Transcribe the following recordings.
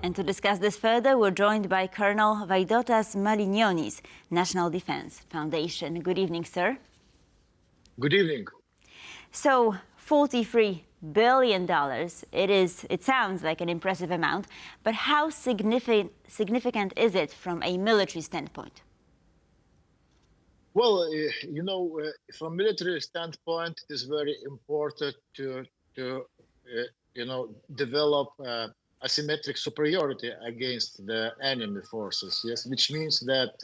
And to discuss this further, we're joined by Colonel Vaidotas Malinionis, National Defense Foundation. Good evening, sir. Good evening. So, $43 billion, it sounds like an impressive amount, but how significant is it from a military standpoint? Well, from military standpoint, it is very important to develop asymmetric superiority against the enemy forces. Yes, which means that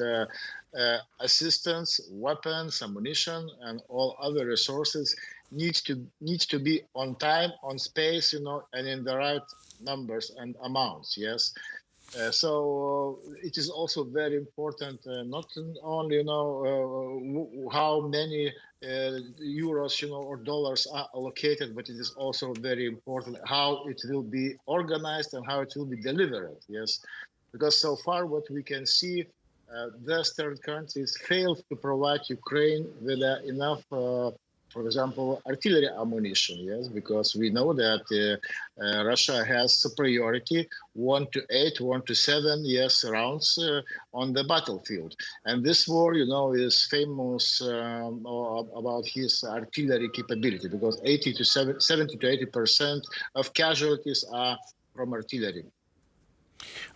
assistance, weapons, ammunition, and all other resources needs to be on time, on space, and in the right numbers and amounts. Yes. So it is also very important not only how many euros or dollars are allocated, but it is also very important how it will be organized and how it will be delivered. Yes, because so far what we can see, Western countries failed to provide Ukraine with enough. For example, artillery ammunition, yes, because we know that Russia has superiority 1 to 8, 1 to 7, yes, rounds on the battlefield. And this war, is famous about his artillery capability, because 70 to 80% of casualties are from artillery.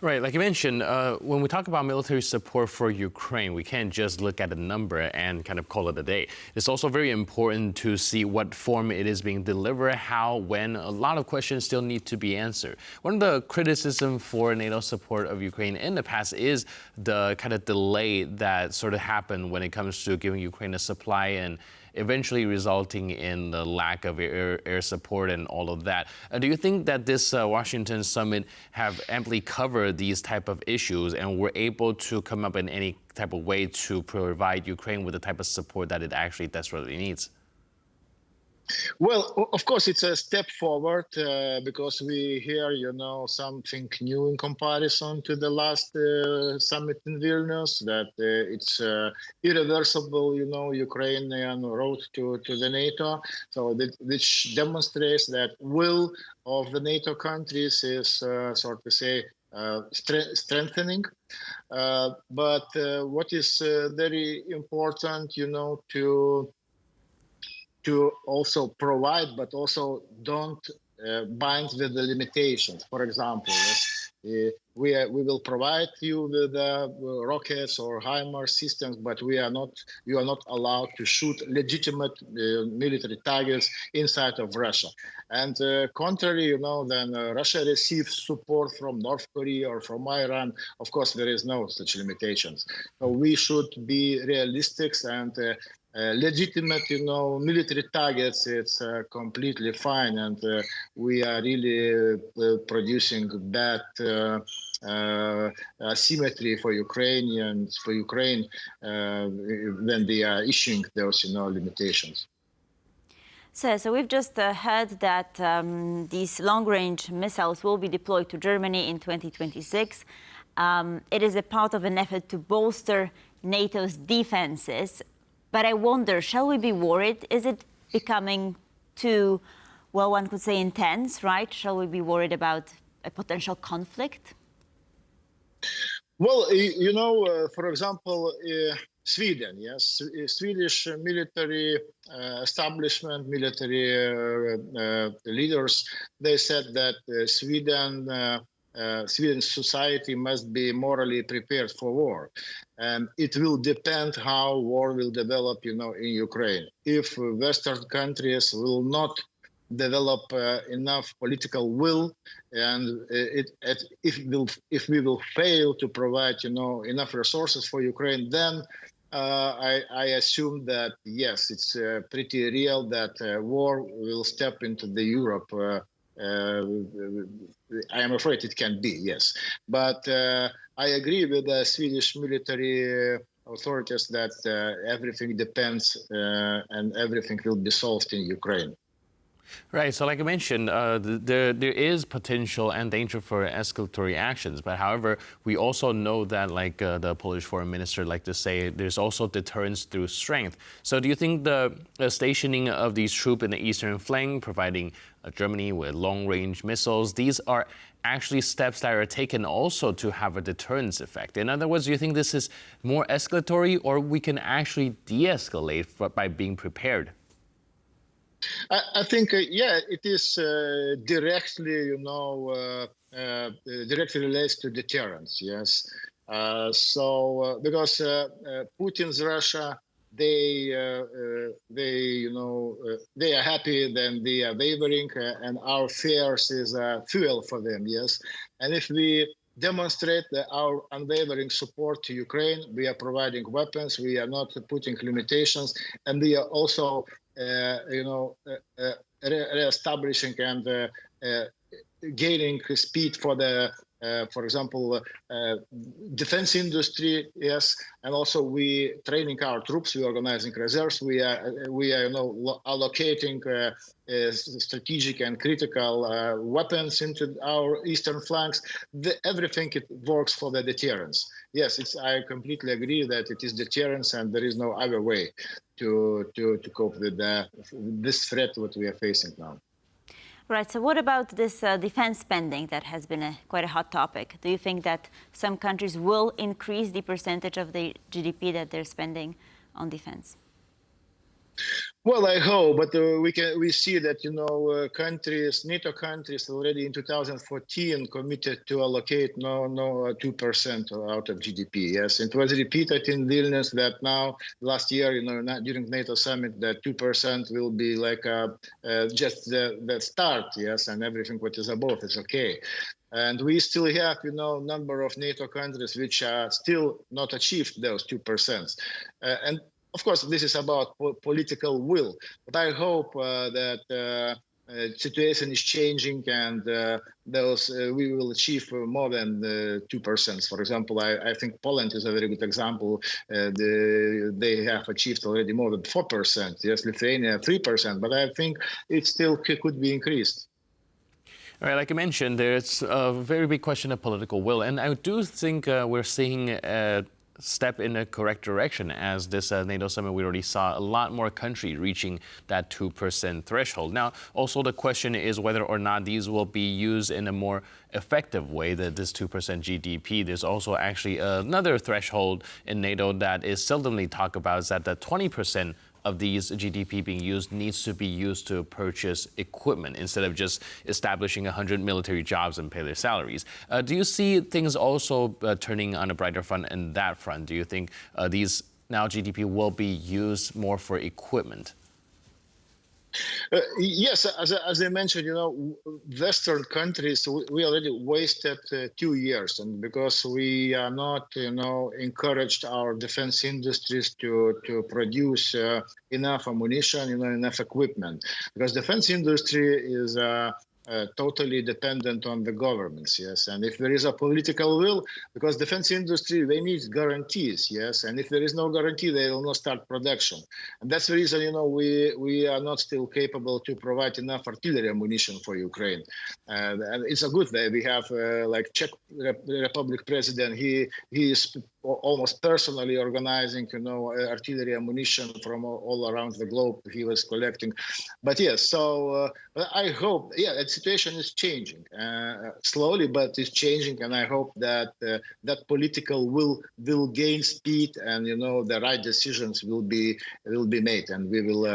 Right, like you mentioned, when we talk about military support for Ukraine, we can't just look at a number and kind of call it a day. It's also very important to see what form it is being delivered, how, when. A lot of questions still need to be answered. One of the criticism for NATO support of Ukraine in the past is the kind of delay that sort of happened when it comes to giving Ukraine a supply and eventually resulting in the lack of air support and all of that. Do you think that this Washington summit have amply covered these type of issues and were able to come up in any type of way to provide Ukraine with the type of support that it actually desperately needs? Well, of course, it's a step forward because we hear, something new in comparison to the last summit in Vilnius, that it's irreversible, Ukrainian road to the NATO. So which demonstrates that will of the NATO countries is strengthening. But what is very important, to also provide, but also don't bind with the limitations. For example, we will provide you with rockets or HIMARS systems, but you are not allowed to shoot legitimate military targets inside of Russia. And contrary, then Russia receives support from North Korea or from Iran. Of course, there is no such limitations. So we should be realistic and legitimate, military targets, it's completely fine. And we are really producing bad asymmetry for Ukraine when they are issuing those, limitations. So we've just heard that these long-range missiles will be deployed to Germany in 2026. It is a part of an effort to bolster NATO's defenses. But I wonder, shall we be worried? Is it becoming too, well, one could say intense, right? Shall we be worried about a potential conflict? Well, for example, Sweden, yes, Swedish military establishment, military leaders, they said that Sweden's society must be morally prepared for war. And it will depend how war will develop, in Ukraine. If Western countries will not develop enough political will, and if we will fail to provide, enough resources for Ukraine, then I assume that, yes, it's pretty real that war will step into the Europe. I am afraid it can be, yes. But I agree with the Swedish military authorities that everything depends and everything will be solved in Ukraine. Right. So, like I mentioned, there is potential and danger for escalatory actions. But however, we also know that, like the Polish foreign minister like to say, there's also deterrence through strength. So, do you think the stationing of these troops in the eastern flank, providing Germany with long-range missiles, these are actually steps that are taken also to have a deterrence effect? In other words, do you think this is more escalatory, or we can actually de-escalate by being prepared? I think, yeah, it is directly, directly relates to deterrence. Yes. Because Putin's Russia, they are happy, then they are wavering, and our fears is fuel for them. Yes. And if we demonstrate our unwavering support to Ukraine, we are providing weapons, we are not putting limitations, and we are also re-establishing and gaining speed for the, for example, defense industry. Yes, and also we training our troops, we organizing reserves, we are allocating strategic and critical weapons into our eastern flanks. Everything it works for the deterrence. Yes, I completely agree that it is deterrence, and there is no other way to cope with this threat that we are facing now. Right. So what about this defense spending that has been quite a hot topic? Do you think that some countries will increase the percentage of the GDP that they're spending on defense? Well, I hope, but we see that countries, NATO countries, already in 2014 committed to allocate no 2% out of GDP. Yes, it was repeated in Vilnius that now last year, during NATO summit, that 2% will be like just the start. Yes, and everything what is above is okay. And we still have, number of NATO countries which are still not achieved those 2%. And of course, this is about political will, but I hope that situation is changing, and we will achieve more than 2%. For example, I think Poland is a very good example. They have achieved already more than 4%. Yes, Lithuania 3%, but I think it still could be increased. All right, like I mentioned, there's a very big question of political will, and I do think we're seeing step in the correct direction. As this NATO summit, we already saw a lot more countries reaching that 2% threshold. Now, also the question is whether or not these will be used in a more effective way, that this 2% GDP. There's also actually another threshold in NATO that is seldomly talked about, is that the 20% of these GDP being used needs to be used to purchase equipment instead of just establishing 100 military jobs and pay their salaries. Do you see things also turning on a brighter front in that front? Do you think these now GDP will be used more for equipment? Yes, as I mentioned, Western countries, we already wasted 2 years, and because we are not, encouraged our defense industries to produce enough ammunition, enough equipment, because defense industry is totally dependent on the governments. Yes, and if there is a political will, because defense industry, they need guarantees. Yes, and if there is no guarantee, they will not start production, and that's the reason we are not still capable to provide enough artillery ammunition for Ukraine. And it's a good way. We have like Czech Republic president. He is almost personally organizing, artillery ammunition from all around the globe. He was collecting, but yes. So I hope, the situation is changing slowly, but it's changing, and I hope that that political will gain speed, and the right decisions will be made, and we will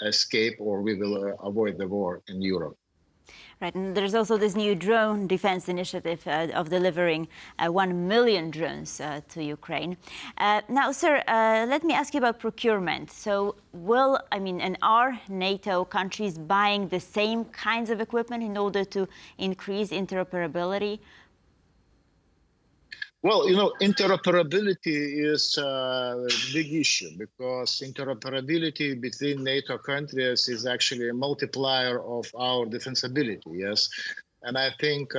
escape, or we will avoid the war in Europe. Right, and there's also this new drone defense initiative of delivering 1 million drones to Ukraine. Now, sir, let me ask you about procurement. So are NATO countries buying the same kinds of equipment in order to increase interoperability? Well, interoperability is a big issue, because interoperability between NATO countries is actually a multiplier of our defensibility. Yes. And I think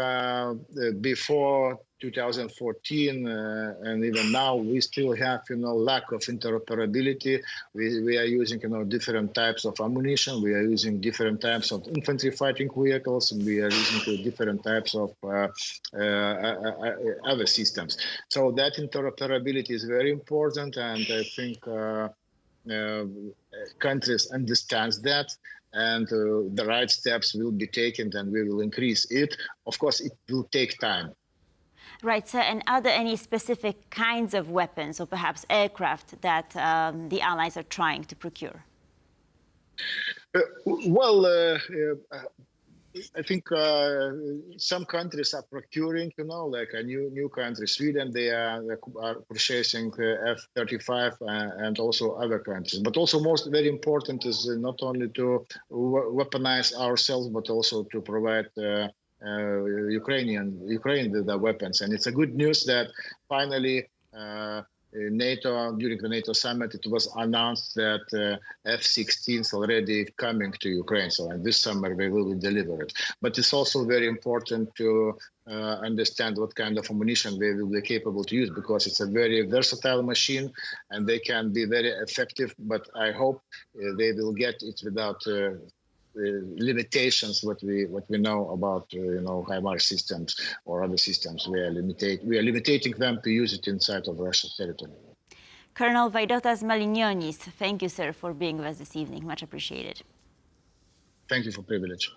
before 2014 and even now, we still have, lack of interoperability. We are using, different types of ammunition. We are using different types of infantry fighting vehicles, and we are using different types of other systems. So that interoperability is very important, and I think countries understand that, and the right steps will be taken, and we will increase it. Of course, it will take time. Right, sir. And are there any specific kinds of weapons or perhaps aircraft that the Allies are trying to procure? I think some countries are procuring, like a new country, Sweden, they are purchasing F-35 and also other countries. But also very important is not only to weaponize ourselves, but also to provide Ukraine with the weapons. And it's a good news that finally NATO, during the NATO summit, it was announced that F-16s already coming to Ukraine. So in this summer, we will deliver it. But it's also very important to understand what kind of ammunition they will be capable to use, because it's a very versatile machine and they can be very effective. But I hope they will get it without limitations what we know about HIMARS systems or other systems. We are limiting them to use it inside of Russia's territory. Colonel Vaidotas Malinionis, thank you, sir, for being with us this evening. Much appreciated. Thank you for privilege.